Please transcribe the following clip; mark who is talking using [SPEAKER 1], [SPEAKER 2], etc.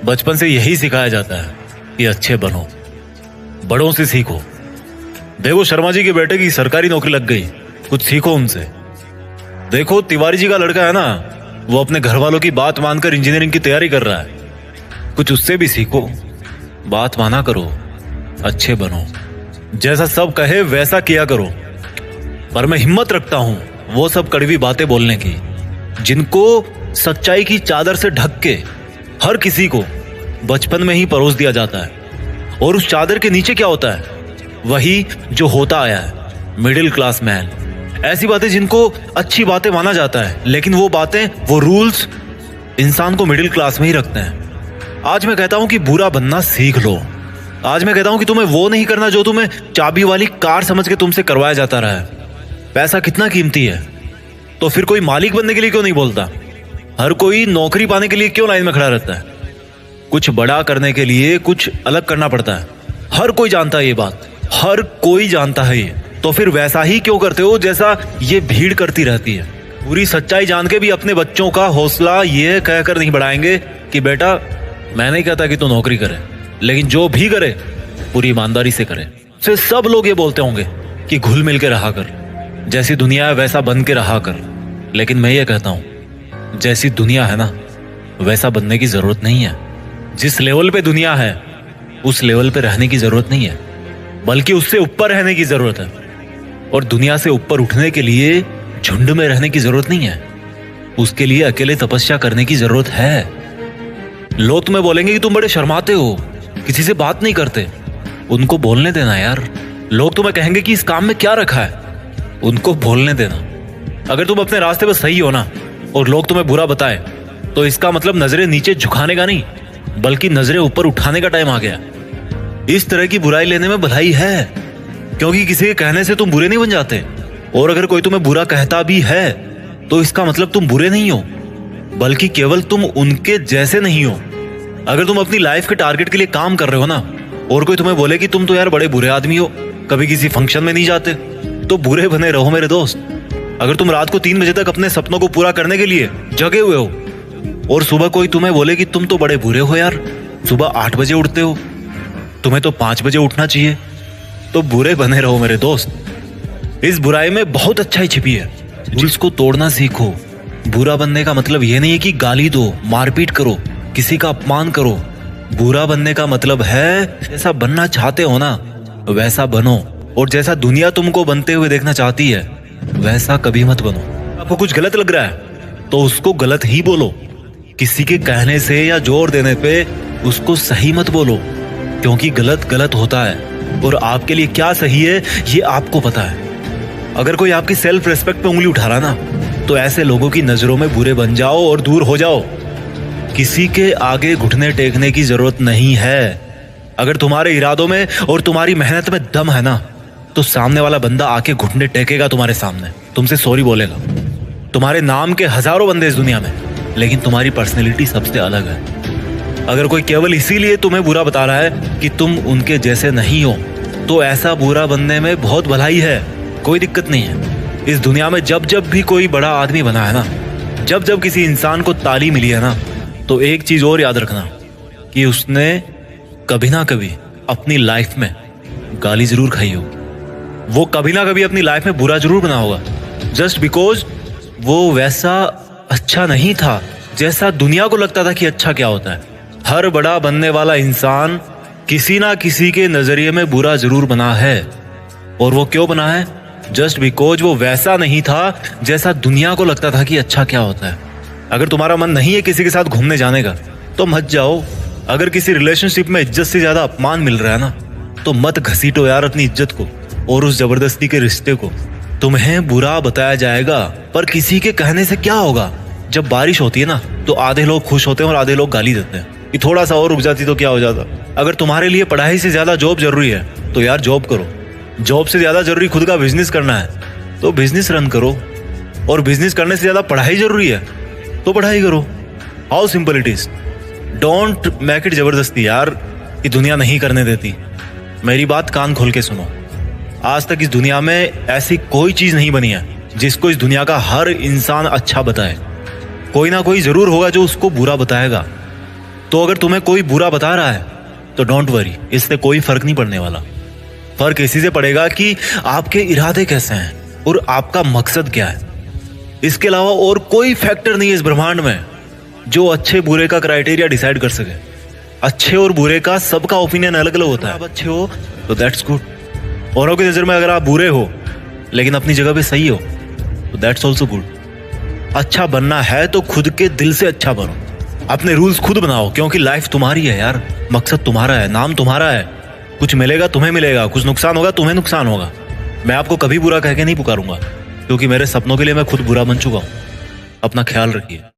[SPEAKER 1] बचपन से यही सिखाया जाता है कि अच्छे बनो, बड़ों से सीखो। देखो शर्मा जी के बेटे की सरकारी नौकरी लग गई, कुछ सीखो उनसे। देखो तिवारी जी का लड़का है ना, वो अपने घर वालों की बात मानकर इंजीनियरिंग की तैयारी कर रहा है, कुछ उससे भी सीखो। बात माना करो, अच्छे बनो, जैसा सब कहे वैसा किया करो। पर मैं हिम्मत रखता हूं वो सब कड़वी बातें बोलने की, जिनको सच्चाई की चादर से ढक के हर किसी को बचपन में ही परोस दिया जाता है। और उस चादर के नीचे क्या होता है? वही जो होता आया है, मिडिल क्लास मैन। ऐसी बातें जिनको अच्छी बातें माना जाता है, लेकिन वो बातें, वो रूल्स इंसान को मिडिल क्लास में ही रखते हैं। आज मैं कहता हूं कि बुरा बनना सीख लो। आज मैं कहता हूं कि तुम्हें वो नहीं करना जो तुम्हें चाबी वाली कार समझ के तुमसे करवाया जाता रहा है। पैसा कितना कीमती है, तो फिर कोई मालिक बनने के लिए क्यों नहीं बोलता? हर कोई नौकरी पाने के लिए क्यों लाइन में खड़ा रहता है? कुछ बड़ा करने के लिए कुछ अलग करना पड़ता है। हर कोई जानता है ये बात, हर कोई जानता है ये। तो फिर वैसा ही क्यों करते हो जैसा ये भीड़ करती रहती है? पूरी सच्चाई जान के भी अपने बच्चों का हौसला ये कहकर नहीं बढ़ाएंगे कि बेटा मैं नहीं कहता कि तू नौकरी करे, लेकिन जो भी करे पूरी ईमानदारी से करे। फिर सब लोग ये बोलते होंगे कि घुल मिल के रहा कर, जैसी दुनिया है वैसा बन के रहा कर। लेकिन मैं ये कहता हूं जैसी दुनिया है ना, वैसा बनने की जरूरत नहीं है। जिस लेवल पे दुनिया है उस लेवल पे रहने की जरूरत नहीं है, बल्कि उससे ऊपर रहने की जरूरत है। और दुनिया से ऊपर उठने के लिए झुंड में रहने की जरूरत नहीं है, उसके लिए अकेले तपस्या करने की जरूरत है। लोग तुम्हें बोलेंगे कि तुम बड़े शर्माते हो, किसी से बात नहीं करते। उनको बोलने देना यार। लोग तुम्हें कहेंगे कि इस काम में क्या रखा है, उनको बोलने देना। अगर तुम अपने रास्ते पर सही हो ना और लोग तुम्हें बुरा बताए, तो इसका मतलब नजरें नीचे झुकाने का नहीं, बल्कि नजरें ऊपर उठाने का टाइम आ गया। इस तरह की बुराई लेने में भलाई है, क्योंकि किसी के कहने से तुम बुरे नहीं बन जाते। और अगर कोई तुम्हें बुरा कहता भी है तो इसका मतलब तुम बुरे नहीं हो, बल्कि केवल तुम उनके जैसे नहीं हो। अगर तुम अपनी लाइफ के टारगेट के लिए काम कर रहे हो ना, और कोई तुम्हें बोले कि तुम तो यार बड़े बुरे आदमी हो, कभी किसी फंक्शन में नहीं जाते, तो बुरे बने रहो मेरे दोस्त। अगर तुम रात को 3 बजे तक अपने सपनों को पूरा करने के लिए जगे हुए हो, और सुबह कोई तुम्हें बोले कि तुम तो बड़े बुरे हो यार, सुबह 8 बजे उठते हो, तुम्हें तो 5 बजे उठना चाहिए, तो बुरे बने रहो मेरे दोस्त। इस बुराई में बहुत अच्छाई छिपी है, जिसको तोड़ना सीखो। बुरा बनने का मतलब यह नहीं है कि गाली दो, मारपीट करो, किसी का अपमान करो। बुरा बनने का मतलब है जैसा बनना चाहते हो ना वैसा बनो, और जैसा दुनिया तुमको बनते हुए देखना चाहती है वैसा कभी मत बनो। आपको कुछ गलत लग रहा है तो उसको गलत ही बोलो, किसी के कहने से या जोर देने पे उसको सही मत बोलो, क्योंकि गलत गलत होता है और आपके लिए क्या सही है ये आपको पता है। अगर कोई आपकी सेल्फ रिस्पेक्ट पे उंगली उठा रहा ना, तो ऐसे लोगों की नजरों में बुरे बन जाओ और दूर हो जाओ। किसी के आगे घुटने टेकने की जरूरत नहीं है। अगर तुम्हारे इरादों में और तुम्हारी मेहनत में दम है ना, तो सामने वाला बंदा आके घुटने टेकेगा तुम्हारे सामने, तुमसे सॉरी बोलेगा। तुम्हारे नाम के हजारों बंदे इस दुनिया में, लेकिन तुम्हारी पर्सनैलिटी सबसे अलग है। अगर कोई केवल इसीलिए तुम्हें बुरा बता रहा है कि तुम उनके जैसे नहीं हो, तो ऐसा बुरा बनने में बहुत भलाई है, कोई दिक्कत नहीं है। इस दुनिया में जब जब भी कोई बड़ा आदमी बना है ना, जब जब किसी इंसान को ताली मिली है ना, तो एक चीज और याद रखना कि उसने कभी ना कभी अपनी लाइफ में गाली जरूर खाई होगी। वो कभी ना कभी अपनी लाइफ में बुरा जरूर बना होगा, जस्ट बिकॉज वो वैसा अच्छा नहीं था जैसा दुनिया को लगता था कि अच्छा क्या होता है। हर बड़ा बनने वाला इंसान किसी ना किसी के नजरिए में बुरा जरूर बना है, और वो क्यों बना है? जस्ट बिकॉज वो वैसा नहीं था जैसा दुनिया को लगता था कि अच्छा क्या होता है। अगर तुम्हारा मन नहीं है किसी के साथ घूमने जाने का, तो मत जाओ। अगर किसी रिलेशनशिप में इज्जत से ज्यादा अपमान मिल रहा है ना, तो मत घसीटो यार अपनी इज्जत को और उस जबरदस्ती के रिश्ते को। तुम्हें बुरा बताया जाएगा, पर किसी के कहने से क्या होगा? जब बारिश होती है ना, तो आधे लोग खुश होते हैं और आधे लोग गाली देते हैं कि थोड़ा सा और रुक जाती तो क्या हो जाता। अगर तुम्हारे लिए पढ़ाई से ज्यादा जॉब जरूरी है, तो यार जॉब करो। जॉब से ज्यादा जरूरी खुद का बिजनेस करना है, तो बिजनेस रन करो। और बिजनेस करने से ज्यादा पढ़ाई जरूरी है, तो पढ़ाई करो। How simple it is. Don't make it जबरदस्ती यार, कि दुनिया नहीं करने देती। मेरी बात कान खोल के सुनो। आज तक इस दुनिया में ऐसी कोई चीज नहीं बनी है जिसको इस दुनिया का हर इंसान अच्छा बताए। कोई ना कोई जरूर होगा जो उसको बुरा बताएगा। तो अगर तुम्हें कोई बुरा बता रहा है तो डोंट वरी, इससे कोई फर्क नहीं पड़ने वाला। फर्क इसी से पड़ेगा कि आपके इरादे कैसे हैं और आपका मकसद क्या है। इसके अलावा और कोई फैक्टर नहीं है इस ब्रह्मांड में जो अच्छे बुरे का क्राइटेरिया डिसाइड कर सके। अच्छे और बुरे का सबका ओपिनियन अलग अलग होता है। आप अच्छे हो तो दैट्स गुड, औरों की नजर में अगर आप बुरे हो लेकिन अपनी जगह पे सही हो तो दैट्स ऑल्सो गुड। अच्छा बनना है तो खुद के दिल से अच्छा बनो, अपने रूल्स खुद बनाओ, क्योंकि लाइफ तुम्हारी है यार, मकसद तुम्हारा है, नाम तुम्हारा है। कुछ मिलेगा तुम्हें मिलेगा, कुछ नुकसान होगा तुम्हें नुकसान होगा। मैं आपको कभी बुरा कह के नहीं पुकारूंगा, क्योंकि मेरे सपनों के लिए मैं खुद बुरा बन चुका हूं। अपना ख्याल रखिए।